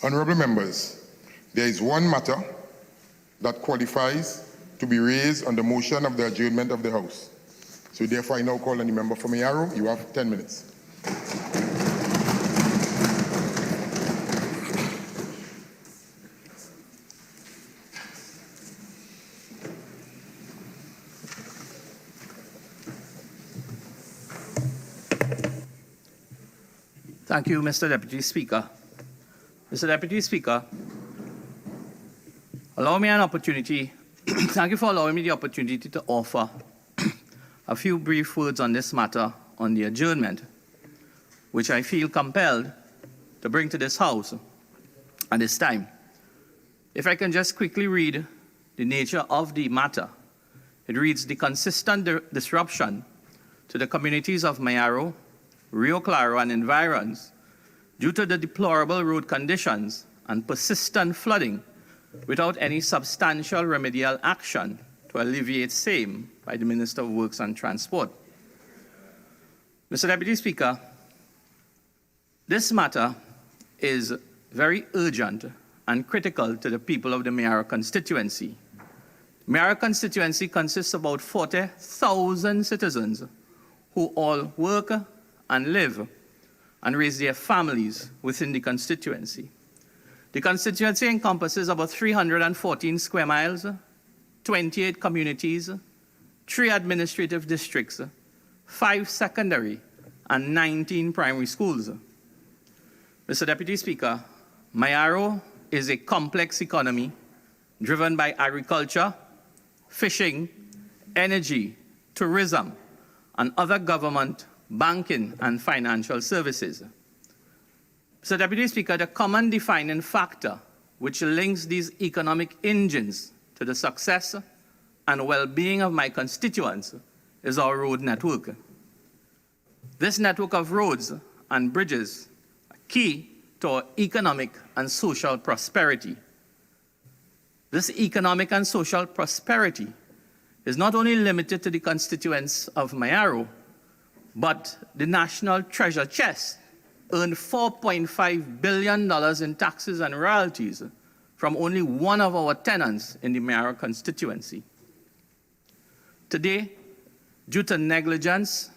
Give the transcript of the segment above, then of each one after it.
Honourable members, there is one matter that qualifies to be raised on the motion of the adjournment of the House. So therefore, I now call on the member for Mayaro. You have 10 minutes. Thank you, Mr. Deputy Speaker. Mr. Deputy Speaker, thank you for allowing me the opportunity to offer a few brief words on this matter on the adjournment, which I feel compelled to bring to this House at this time. If I can just quickly read the nature of the matter. It reads, the consistent disruption to the communities of Mayaro, Rio Claro and environs due to the deplorable road conditions and persistent flooding without any substantial remedial action to alleviate same by the Minister of Works and Transport. Mr. Deputy Speaker, this matter is very urgent and critical to the people of the Mayaro constituency. Mayaro constituency consists of about 40,000 citizens who all work and live and raise their families within the constituency. The constituency encompasses about 314 square miles, 28 communities, 3 administrative districts, 5 secondary and 19 primary schools. Mr. Deputy Speaker, Mayaro is a complex economy driven by agriculture, fishing, energy, tourism, and other government, banking, and financial services. Mr. Deputy Speaker, the common defining factor which links these economic engines to the success and well-being of my constituents is our road network. This network of roads and bridges are key to our economic and social prosperity. This economic and social prosperity is not only limited to the constituents of Mayaro, but the national treasure chest earned $4.5 billion in taxes and royalties from only one of our tenants in the Mayaro constituency. Today, due to negligence,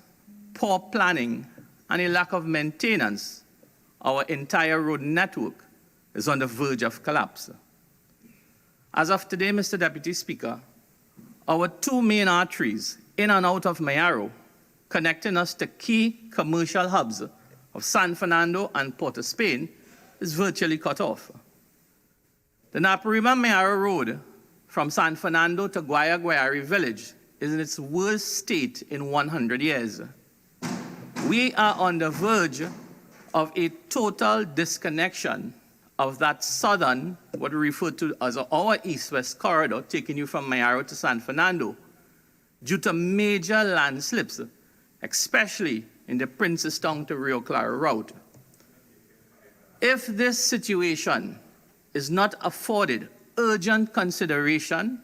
poor planning, and a lack of maintenance, our entire road network is on the verge of collapse. As of today, Mr. Deputy Speaker, our 2 main arteries in and out of Mayaro, connecting us to key commercial hubs of San Fernando and Port of Spain, is virtually cut off. The Naparima-Mayaro Road from San Fernando to Guayari Village is in its worst state in 100 years. We are on the verge of a total disconnection of that southern, what we refer to as our east-west corridor, taking you from Mayaro to San Fernando, due to major landslips, especially in the Princestown to Rio Claro route. If this situation is not afforded urgent consideration,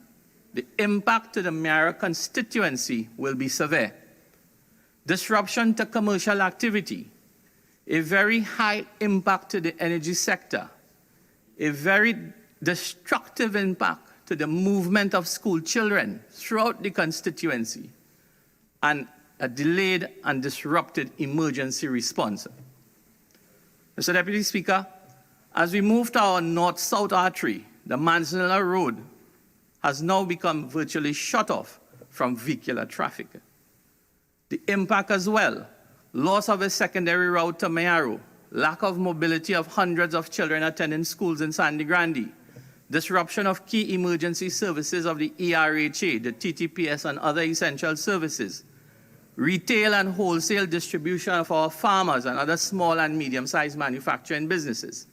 the impact to the Mayaro constituency will be severe. Disruption to commercial activity, a very high impact to the energy sector, a very destructive impact to the movement of school children throughout the constituency, and a delayed and disrupted emergency response. Mr. Deputy Speaker, as we move to our north-south artery, the Manzanilla Road has now become virtually shut off from vehicular traffic. The impact as well, loss of a secondary route to Mayaro, lack of mobility of hundreds of children attending schools in Sandy Grande, disruption of key emergency services of the ERHA, the TTPS, and other essential services, retail and wholesale distribution of our farmers and other small and medium-sized manufacturing businesses.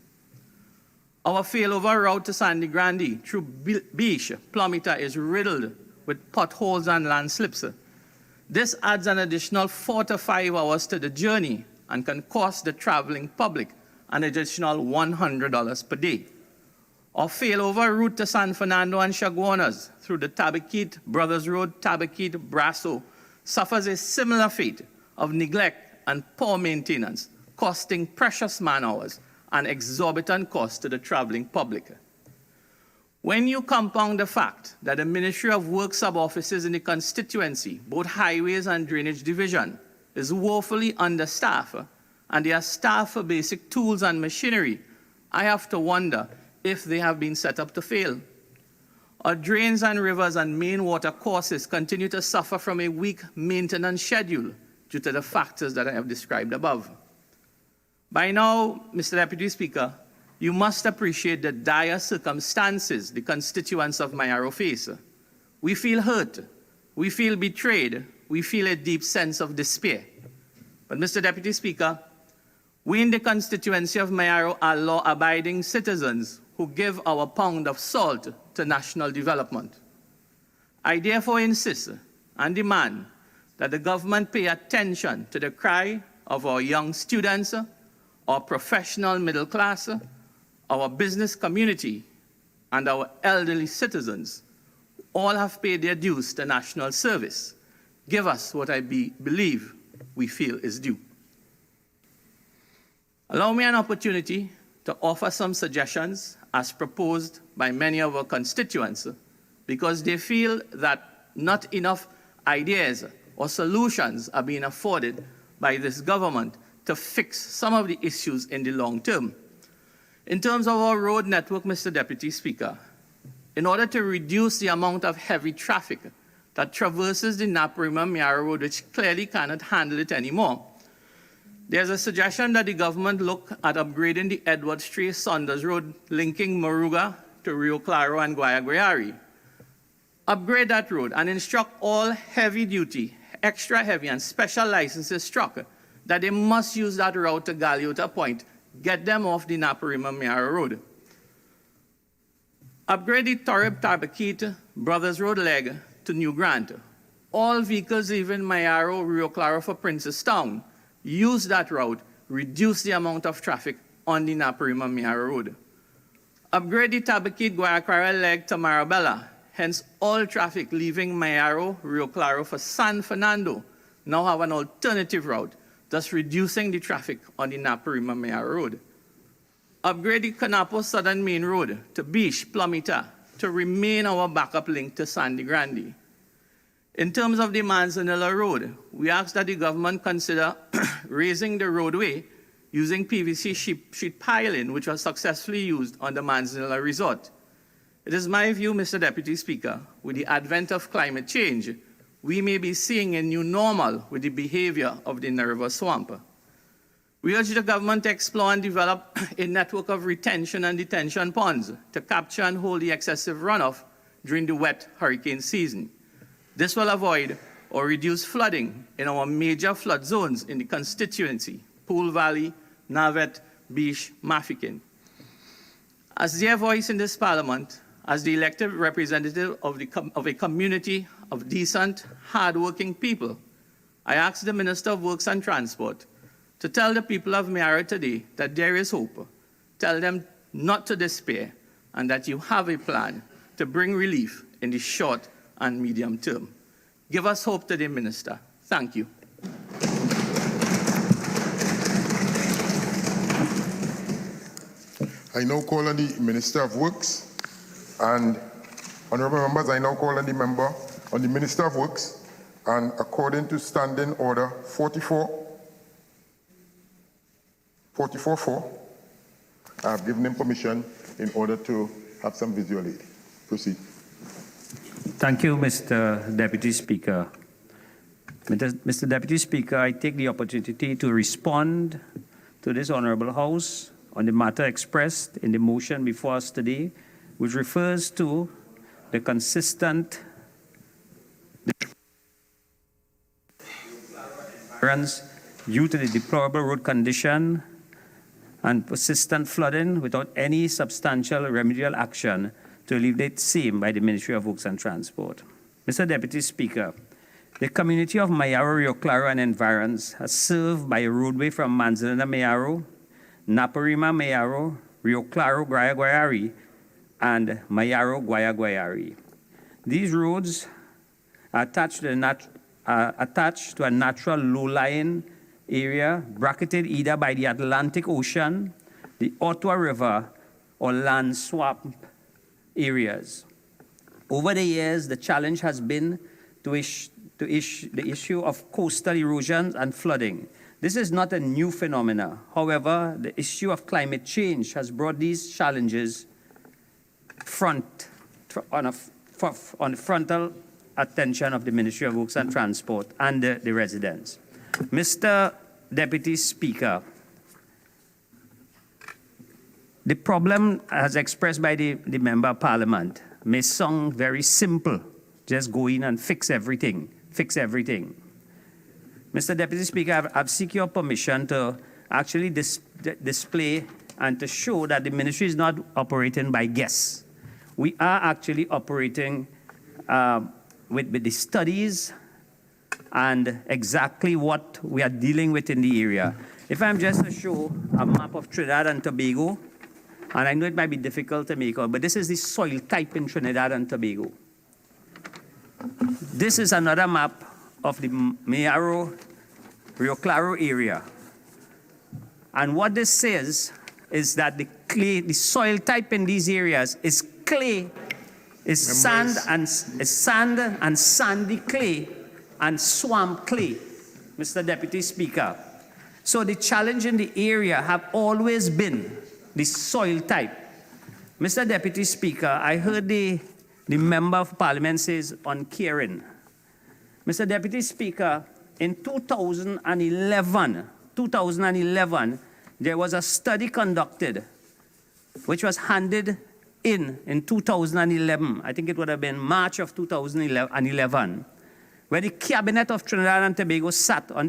Our failover route to Sandy Grande through Beach, Plumita, is riddled with potholes and landslips. This adds an additional 4 to 5 hours to the journey and can cost the traveling public an additional $100 per day. Our failover route to San Fernando and Chaguanas through the Tabaquite, Brothers Road, Tabaquite, Brasso suffers a similar fate of neglect and poor maintenance, costing precious man hours and exorbitant cost to the traveling public. When you compound the fact that the Ministry of Work sub-offices in the constituency, both highways and drainage division, is woefully understaffed, and they are staffed for basic tools and machinery, I have to wonder if they have been set up to fail. Our drains and rivers and main water courses continue to suffer from a weak maintenance schedule due to the factors that I have described above. By now, Mr. Deputy Speaker, you must appreciate the dire circumstances the constituents of Mayaro face. We feel hurt, we feel betrayed, we feel a deep sense of despair. But Mr. Deputy Speaker, we in the constituency of Mayaro are law-abiding citizens who give our pound of salt to national development. I therefore insist and demand that the government pay attention to the cry of our young students, our professional middle class, our business community, and our elderly citizens. All have paid their dues to national service. Give us what I believe we feel is due. Allow me an opportunity to offer some suggestions as proposed by many of our constituents, because they feel that not enough ideas or solutions are being afforded by this government to fix some of the issues in the long term. In terms of our road network, Mr. Deputy Speaker, in order to reduce the amount of heavy traffic that traverses the Naparima-Mayaro Road, which clearly cannot handle it anymore, there's a suggestion that the government look at upgrading the Edward Street Saunders Road linking Moruga to Rio Claro and Guayaguayari. Upgrade that road and instruct all heavy-duty, extra heavy, and special licenses truck that they must use that route to Galeota Point, get them off the Naparima-Mayaro Road. Upgrade the Torib Tabakit Brothers Road leg to New Grant. All vehicles leaving Mayaro, Rio Claro for Princestown use that route, reduce the amount of traffic on the Naparima-Mayaro Road. Upgrade the Tabakit Guayaquara leg to Marabella, hence all traffic leaving Mayaro, Rio Claro for San Fernando now have an alternative route, thus reducing the traffic on the Naparima-Mayaro Road. Upgrade the Canapo Southern Main Road to Bish, Plumita, to remain our backup link to Sandy Grande. In terms of the Manzanilla Road, we ask that the government consider raising the roadway using PVC sheet piling, which was successfully used on the Manzanilla Resort. It is my view, Mr. Deputy Speaker, with the advent of climate change, we may be seeing a new normal with the behavior of the Nerva Swamp. We urge the government to explore and develop a network of retention and detention ponds to capture and hold the excessive runoff during the wet hurricane season. This will avoid or reduce flooding in our major flood zones in the constituency, Pool Valley, Navet, Bish, Mafikin. As their voice in this parliament, as the elected representative of a community of decent, hardworking people, I ask the Minister of Works and Transport to tell the people of Mayaro today that there is hope. Tell them not to despair and that you have a plan to bring relief in the short and medium term. Give us hope today, Minister. Thank you. I now call on the Minister of Works, and honorable members, I now call on the Minister of Works, and according to Standing Order 44.4, I have given him permission in order to have some visual aid. Proceed. Thank you, Mr. Deputy Speaker. Mr. Deputy Speaker, I take the opportunity to respond to this Honorable House on the matter expressed in the motion before us today, which refers to the consistent due to the deplorable road condition and persistent flooding without any substantial remedial action to alleviate same by the Ministry of Works and Transport. Mr. Deputy Speaker, the community of Mayaro, Rio Claro, and environs are served by a roadway from Manzanilla-Mayaro, Naparima-Mayaro, Rio Claro, Guayaguayari, and Mayaro-Guayaguayari. These roads are attached to a natural low-lying area bracketed either by the Atlantic Ocean the Ottawa River or land swamp areas. Over the years, the challenge has been the issue of coastal erosion and flooding. This is not a new phenomenon. However, the issue of climate change has brought these challenges on the frontal attention of the Ministry of Works and Transport and the residents. Mr. Deputy Speaker, the problem as expressed by the Member of Parliament may sound very simple, just go in and fix everything. Mr. Deputy Speaker, I've seek your permission to actually display and to show that the ministry is not operating by guess. We are actually operating with the studies and exactly what we are dealing with in the area. If I'm just to show a map of Trinidad and Tobago, and I know it might be difficult to make out, but this is the soil type in Trinidad and Tobago. This is another map of the Mayaro, Rio Claro area. And what this says is that the clay, the soil type in these areas is clay, is sand and sandy clay and swamp clay, Mr. Deputy Speaker. So the challenge in the area have always been the soil type. Mr. Deputy Speaker, I heard the Member of Parliament says on caring. Mr. Deputy Speaker, in 2011, there was a study conducted which was handed in 2011. I think it would have been March of 2011, where the Cabinet of Trinidad and Tobago sat on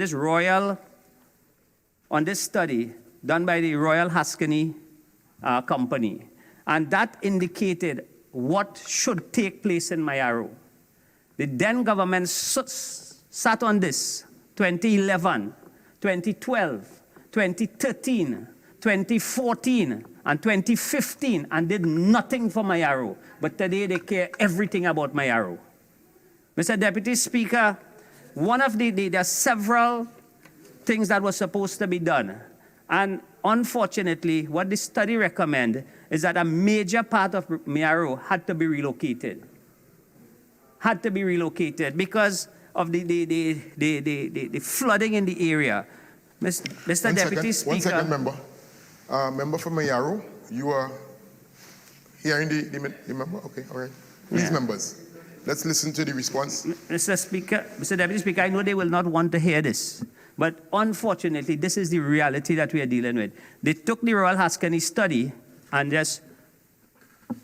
this study done by the Royal Haskini Company. And that indicated what should take place in Mayaro. The then government sat on this 2011, 2012, 2013, 2014, and 2015 and did nothing for Mayaro. But today they care everything about Mayaro. Mr. Deputy Speaker, there are several things that were supposed to be done. And unfortunately, what the study recommends is that a major part of Mayaro had to be relocated. Because of the flooding in the area. Mr. Deputy Speaker. 1 second, member. Member from Mayaro, you are hearing the member? Okay, all right. Please, Yeah. members, let's listen to the response. Mr. Deputy Speaker, I know they will not want to hear this, but unfortunately, this is the reality that we are dealing with. They took the Royal Haskini study and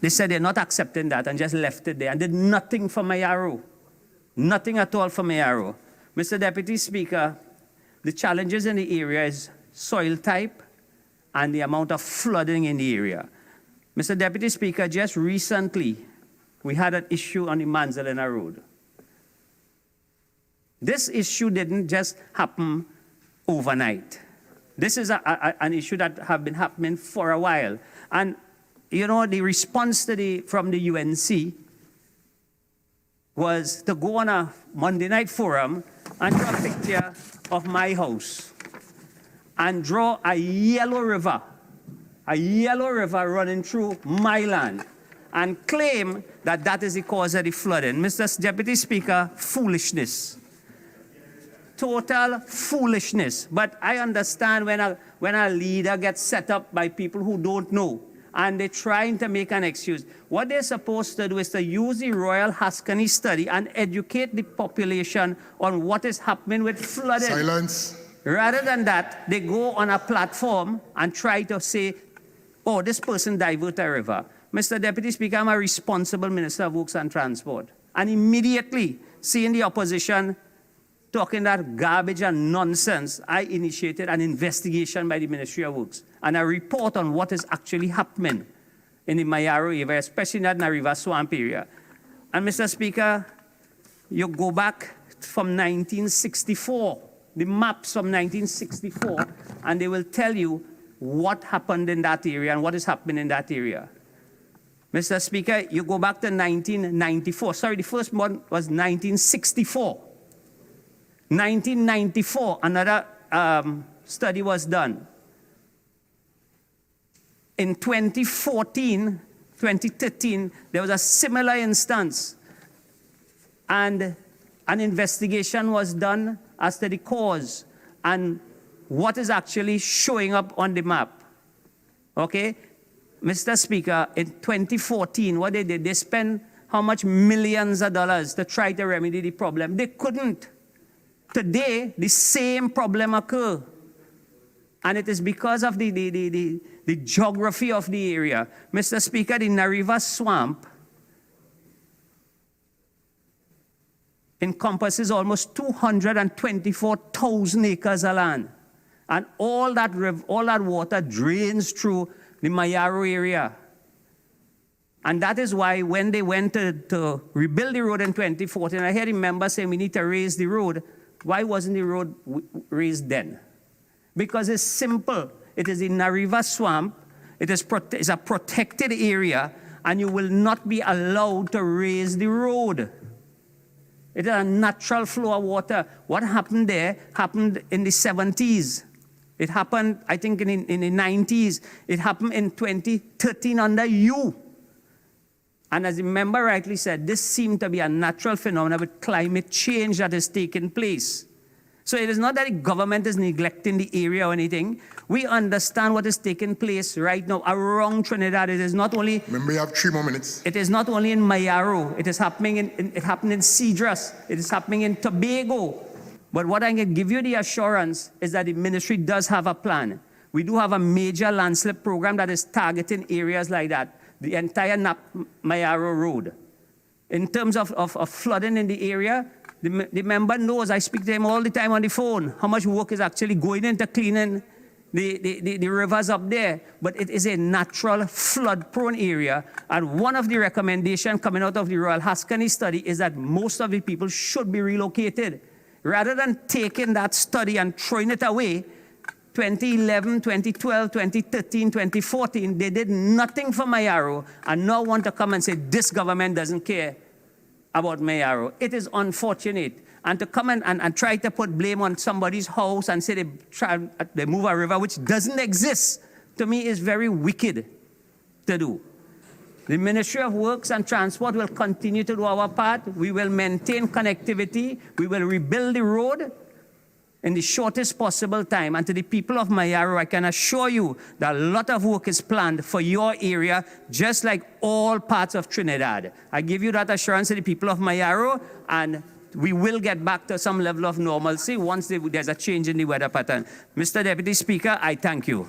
they said they're not accepting that and just left it there and did nothing for Mayaro. Nothing at all for Mayaro. Mr. Deputy Speaker, the challenges in the area is soil type and the amount of flooding in the area. Mr. Deputy Speaker, just recently, we had an issue on the Manzalena Road. This issue didn't just happen overnight. This is an issue that have been happening for a while. And, you know, the response from the UNC was to go on a Monday night forum and draw a picture of my house and draw a yellow river running through my land and claim that that is the cause of the flooding. Mr. Deputy Speaker, foolishness. Total foolishness. But I understand when a leader gets set up by people who don't know and they're trying to make an excuse. What they're supposed to do is to use the Royal Haskini study and educate the population on what is happening with flooding. Silence. Rather than that, they go on a platform and try to say, oh, this person diverted a river. Mr. Deputy Speaker, I'm a responsible Minister of Works and Transport. And immediately, seeing the opposition talking that garbage and nonsense, I initiated an investigation by the Ministry of Works and a report on what is actually happening in the Mayaro area, especially in that Nariva Swamp area. And Mr. Speaker, you go back from 1964, the maps from 1964, and they will tell you what happened in that area and what is happening in that area. Mr. Speaker, you go back to 1994. Sorry, the first one was 1964. 1994, another study was done. in 2014, 2013, there was a similar instance. And an investigation was done as to the cause and what is actually showing up on the map. Okay? Mr. Speaker, in 2014, what they did, they spent how much millions of dollars to try to remedy the problem. They couldn't. Today, the same problem occurs. And it is because of the geography of the area. Mr. Speaker, the Nariva Swamp encompasses almost 224,000 acres of land. And all that water drains through the Mayaro area. And that is why when they went to rebuild the road in 2014, I heard the members saying we need to raise the road. Why wasn't the road raised then? Because it's simple. It is in Nariva Swamp. It's a protected area, and you will not be allowed to raise the road. It is a natural flow of water. What happened there happened in the 70s. It happened, I think, in the 90s. It happened in 2013 under you. And as the member rightly said, this seemed to be a natural phenomenon with climate change that is taking place. So it is not that the government is neglecting the area or anything. We understand what is taking place right now around Trinidad. It is not only... Remember, you have 3 more minutes. It is not only in Mayaro. It is happening it happened in Cedras. It is happening in Tobago. But what I can give you the assurance is that the ministry does have a plan. We do have a major landslip program that is targeting areas like that, the entire Mayaro Road. In terms of flooding in the area, the member knows, I speak to him all the time on the phone, how much work is actually going into cleaning the rivers up there. But it is a natural flood-prone area. And one of the recommendations coming out of the Royal Haskani study is that most of the people should be relocated. Rather than taking that study and throwing it away, 2011, 2012, 2013, 2014, they did nothing for Mayaro and now want to come and say this government doesn't care about Mayaro. It is unfortunate. And to come and try to put blame on somebody's house and say they move a river which doesn't exist, to me is very wicked to do. The Ministry of Works and Transport will continue to do our part. We will maintain connectivity. We will rebuild the road in the shortest possible time. And to the people of Mayaro, I can assure you that a lot of work is planned for your area, just like all parts of Trinidad. I give you that assurance to the people of Mayaro, and we will get back to some level of normalcy once there's a change in the weather pattern. Mr. Deputy Speaker, I thank you.